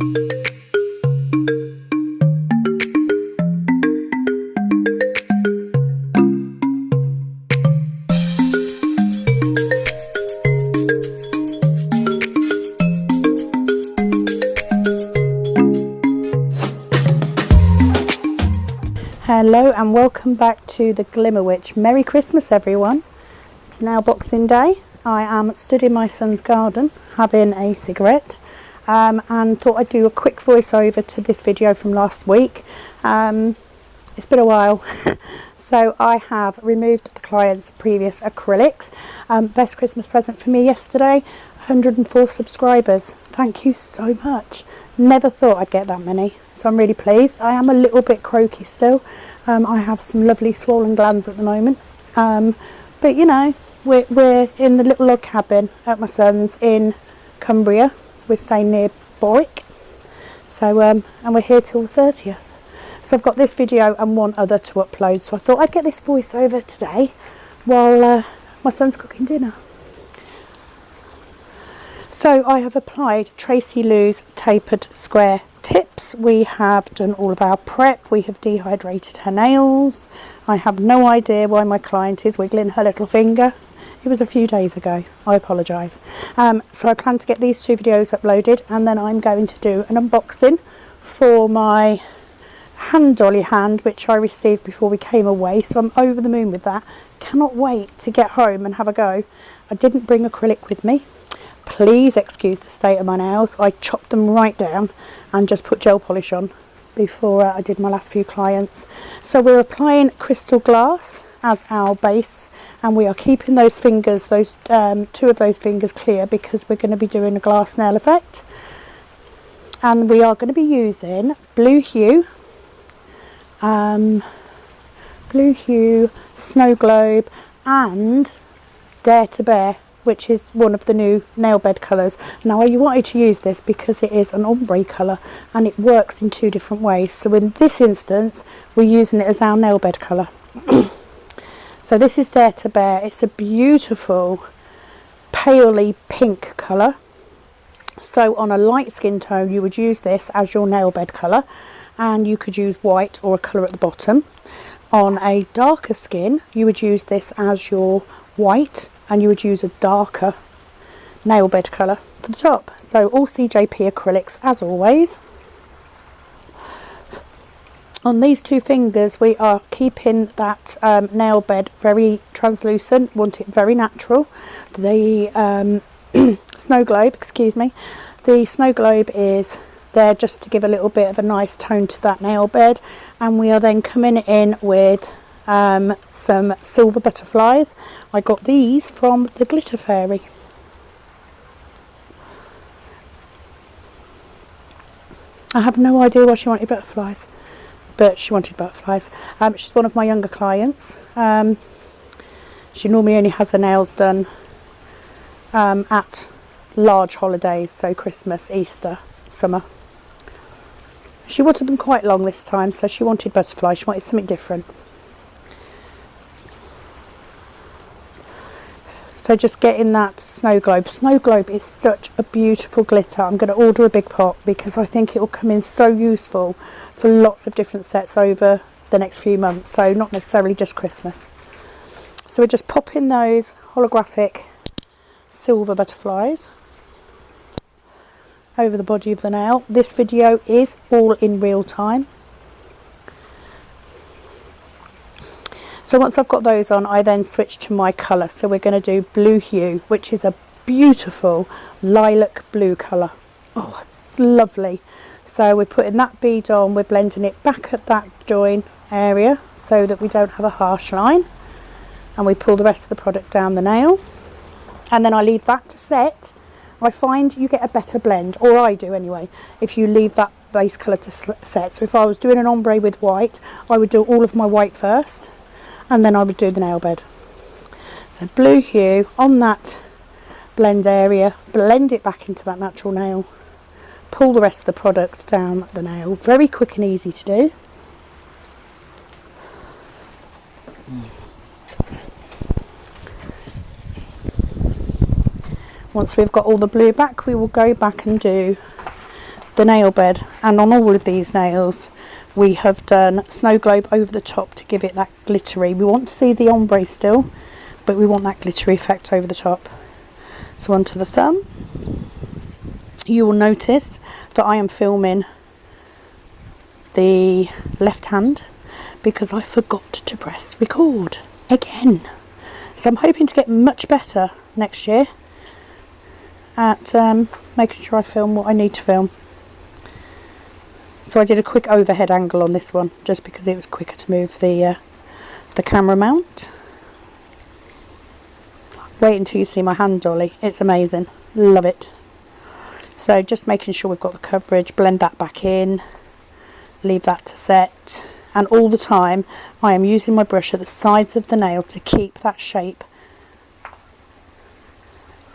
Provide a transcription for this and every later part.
Hello and welcome back to the Glimmer Witch. Merry Christmas everyone. It's now Boxing Day. I am stood in my son's garden having a cigarette and thought I'd do a quick voiceover to this video from last week. It's been a while. So I have removed the client's previous acrylics. Best Christmas present for me yesterday, 104 subscribers. Thank you so much. Never thought I'd get that many. So I'm really pleased. I am a little bit croaky still. I have some lovely swollen glands at the moment. But you know, we're in the little log cabin at my son's in Cumbria. We're staying near Borwick. So, and we're here till the 30th. So I've got this video and one other to upload. So I thought I'd get this voiceover today while my son's cooking dinner. So I have applied Tracy Lou's Tapered Square tips. We have done all of our prep. We have dehydrated her nails. I have no idea why my client is wiggling her little finger. It was a few days ago. I apologise. So I plan to get these two videos uploaded and then I'm going to do an unboxing for my hand dolly hand, which I received before we came away. So I'm over the moon with that. Cannot wait to get home and have a go. I didn't bring acrylic with me. Please excuse the state of my nails. I chopped them right down and just put gel polish on before I did my last few clients. So we're applying crystal glass as our base and we are keeping those fingers, those two of those fingers clear because we're going to be doing a glass nail effect. And we are going to be using Blue Hue, Snow Globe and Dare to Bear, which is one of the new nail bed colours. Now I wanted to use this because it is an ombre colour and it works in two different ways. So in this instance we're using it as our nail bed colour. So this is Dare to Bear. It's a beautiful paley pink colour. So on a light skin tone you would use this as your nail bed colour and you could use white or a colour at the bottom. On a darker skin you would use this as your white and you would use a darker nail bed colour for the top. So all CJP acrylics as always. On these two fingers we are keeping that nail bed very translucent, want it very natural. The Snow Globe, excuse me, the Snow Globe is there just to give a little bit of a nice tone to that nail bed, and we are then coming in with some silver butterflies. I got these from the Glitter Fairy. I have no idea why she wanted butterflies, but she wanted butterflies. She's one of my younger clients. She normally only has her nails done at large holidays, so Christmas, Easter, summer. She wanted them quite long this time, so she wanted butterflies. She wanted something different. So just getting that Snow Globe. Snow Globe is such a beautiful glitter. I'm going to order a big pot because I think it will come in so useful for lots of different sets over the next few months. So not necessarily just Christmas. So we're just popping those holographic silver butterflies over the body of the nail. This video is all in real time. So once I've got those on, I then switch to my colour. So we're going to do Blue Hue, which is a beautiful lilac blue colour. Oh, lovely. So we're putting that bead on, we're blending it back at that join area so that we don't have a harsh line. And we pull the rest of the product down the nail. And then I leave that to set. I find you get a better blend, or I do anyway, if you leave that base colour to set. So if I was doing an ombre with white, I would do all of my white first. And then I would do the nail bed. So Blue Hue on that blend area, blend it back into that natural nail, pull the rest of the product down the nail. Very quick and easy to do. Once we've got all the blue back, we will go back and do the nail bed, and on all of these nails we have done snow globe over the top to give it that glittery. We want to see the ombre still, but we want that glittery effect over the top. So onto the thumb. You will notice that I am filming the left hand because I forgot to press record again. So I'm hoping to get much better next year at making sure I film what I need to film. So I did a quick overhead angle on this one just because it was quicker to move the camera mount. Wait until you see my hand dolly, it's amazing, love it. So just making sure we've got the coverage, blend that back in, leave that to set, and all the time I am using my brush at the sides of the nail to keep that shape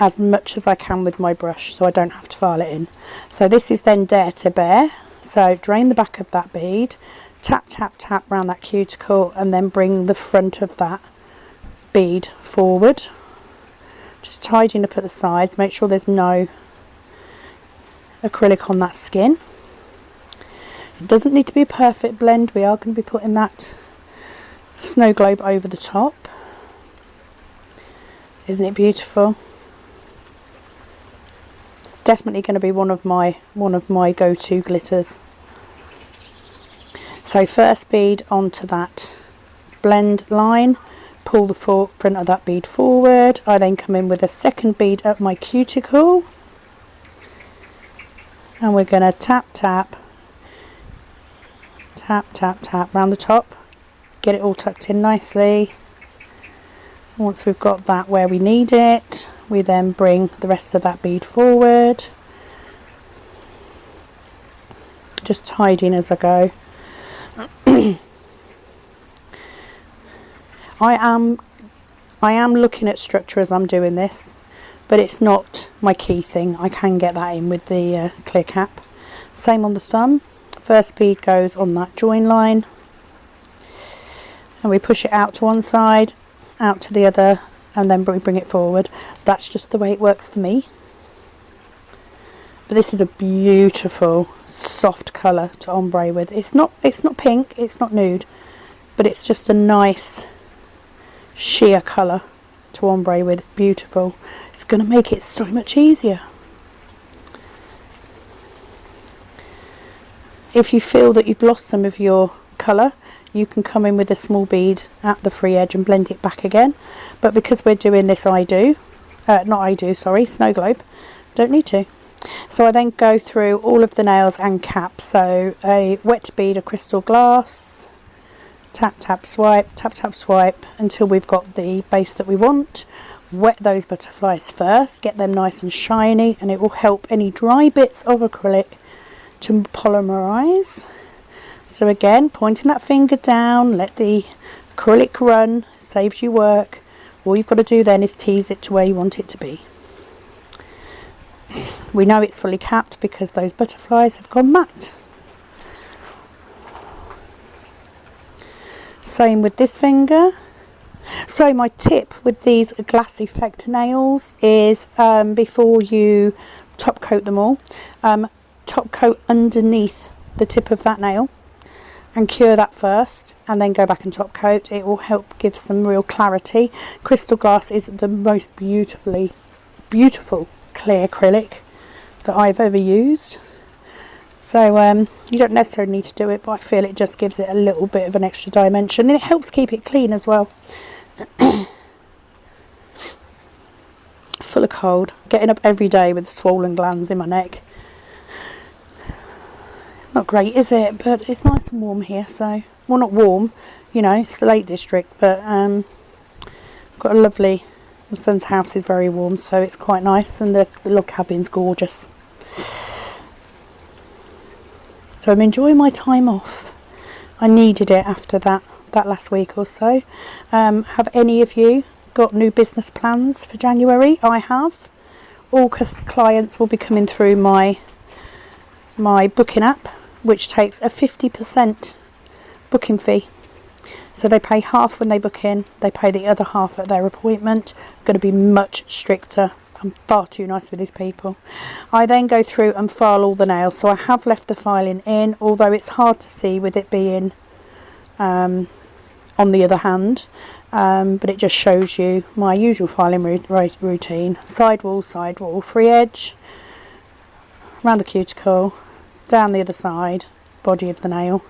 as much as I can with my brush so I don't have to file it in. So this is then Dare to Bear. So drain the back of that bead, tap tap tap around that cuticle, and then bring the front of that bead forward, just tidying up at the sides. Make sure there's no acrylic on that skin. It doesn't need to be a perfect blend. We are going to be putting that snow globe over the top. Isn't it beautiful? Definitely going to be one of my go-to glitters. So first bead onto that blend line, pull the front of that bead forward. I then come in with a second bead up my cuticle, and we're going to tap tap tap tap tap around the top, get it all tucked in nicely. Once we've got that where we need it, we then bring the rest of that bead forward, just tidying as I go. I am looking at structure as I'm doing this, but it's not my key thing. I can get that in with the clear cap. Same on the thumb. First bead goes on that join line, and we push it out to one side, out to the other, and then we bring it forward. That's just the way it works for me. But this is a beautiful soft colour to ombre with. It's not pink, it's not nude, but it's just a nice sheer colour to ombre with. Beautiful. It's going to make it so much easier. If you feel that you've lost some of your colour, you can come in with a small bead at the free edge and blend it back again. But because we're doing this snow globe, don't need to. So I then go through all of the nails and caps. So a wet bead of crystal glass, tap tap swipe until we've got the base that we want. Wet those butterflies first, get them nice and shiny, and it will help any dry bits of acrylic to polymerize. So again, pointing that finger down, let the acrylic run, saves you work. All you've got to do then is tease it to where you want it to be. We know it's fully capped because those butterflies have gone matte. Same with this finger. So my tip with these glass effect nails is before you top coat them all, top coat underneath the tip of that nail and cure that first, and then go back and top coat. It will help give some real clarity. Crystal glass is the most beautiful clear acrylic that I've ever used. So you don't necessarily need to do it, but I feel it just gives it a little bit of an extra dimension, and it helps keep it clean as well. Full of cold, getting up every day with swollen glands in my neck. Not great, is it? But it's nice and warm here. So, well, not warm, you know, it's the Lake District, but got a lovely, my son's house is very warm, so it's quite nice, and the log cabin's gorgeous. So I'm enjoying my time off. I needed it after that last week or so. Have any of you got new business plans for January? I have. All clients will be coming through my booking app, which takes a 50% booking fee. So they pay half when they book in, they pay the other half at their appointment. Going to be much stricter I'm far too nice with these people. I then go through and file all the nails. So I have left the filing in, although it's hard to see with it being on the other hand. But it just shows you my usual filing routine. Side wall, free edge, around the cuticle, down the other side, body of the nail.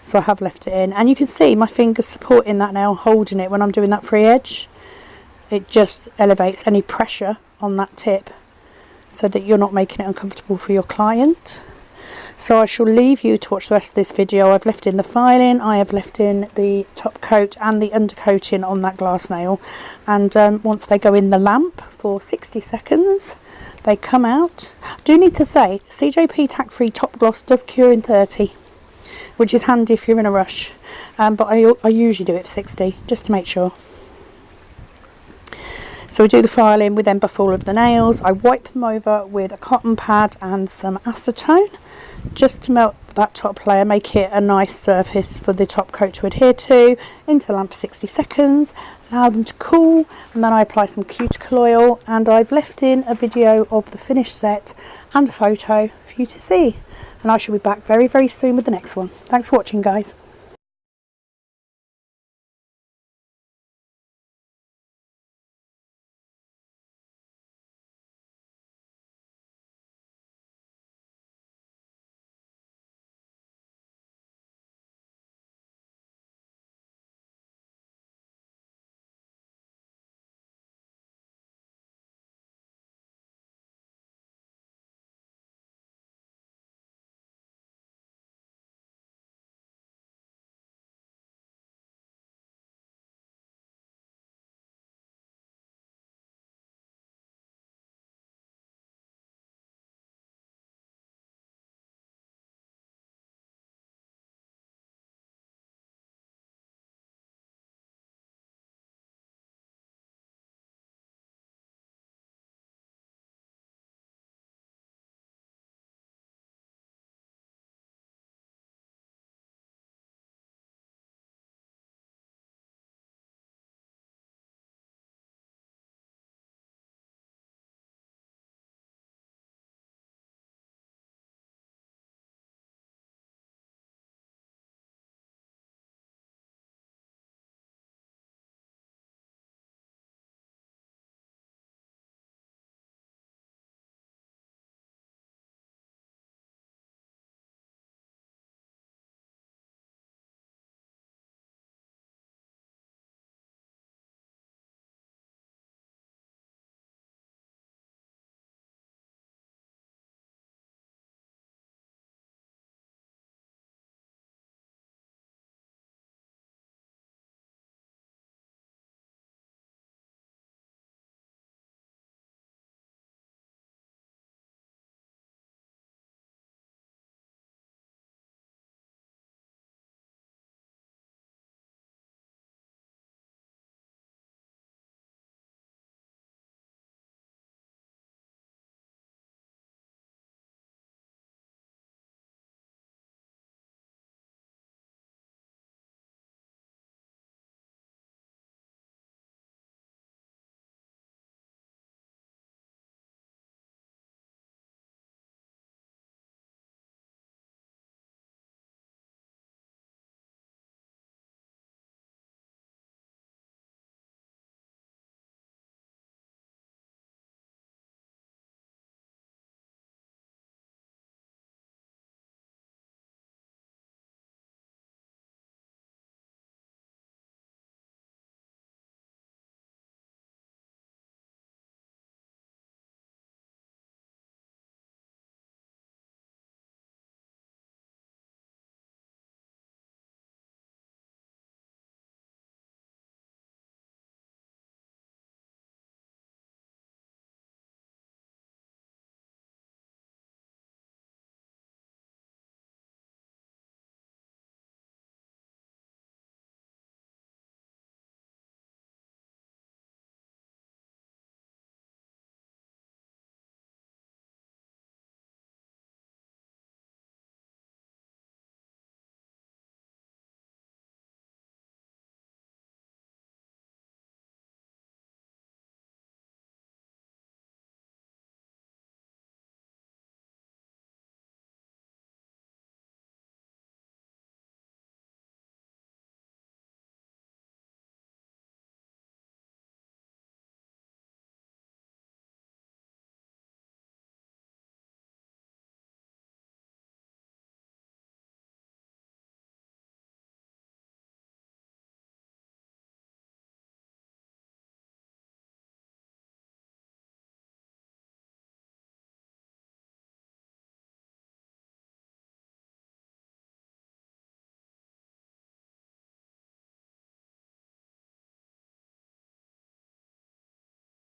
So I have left it in, and you can see my fingers supporting that nail, holding it when I'm doing that free edge. It just elevates any pressure on that tip so that you're not making it uncomfortable for your client. So I shall leave you to watch the rest of this video. I've left in the filing, I have left in the top coat and the undercoating on that glass nail, and once they go in the lamp for 60 seconds they come out. I do need to say CJP tack free top gloss does cure in 30, which is handy if you're in a rush, but I usually do it for 60 just to make sure. So we do the filing, we then buff all of the nails. I wipe them over with a cotton pad and some acetone just to melt that top layer, make it a nice surface for the top coat to adhere to. Into the lamp for 60 seconds, allow them to cool, and then I apply some cuticle oil, and I've left in a video of the finished set and a photo for you to see. And I shall be back very, very soon with the next one. Thanks for watching, guys.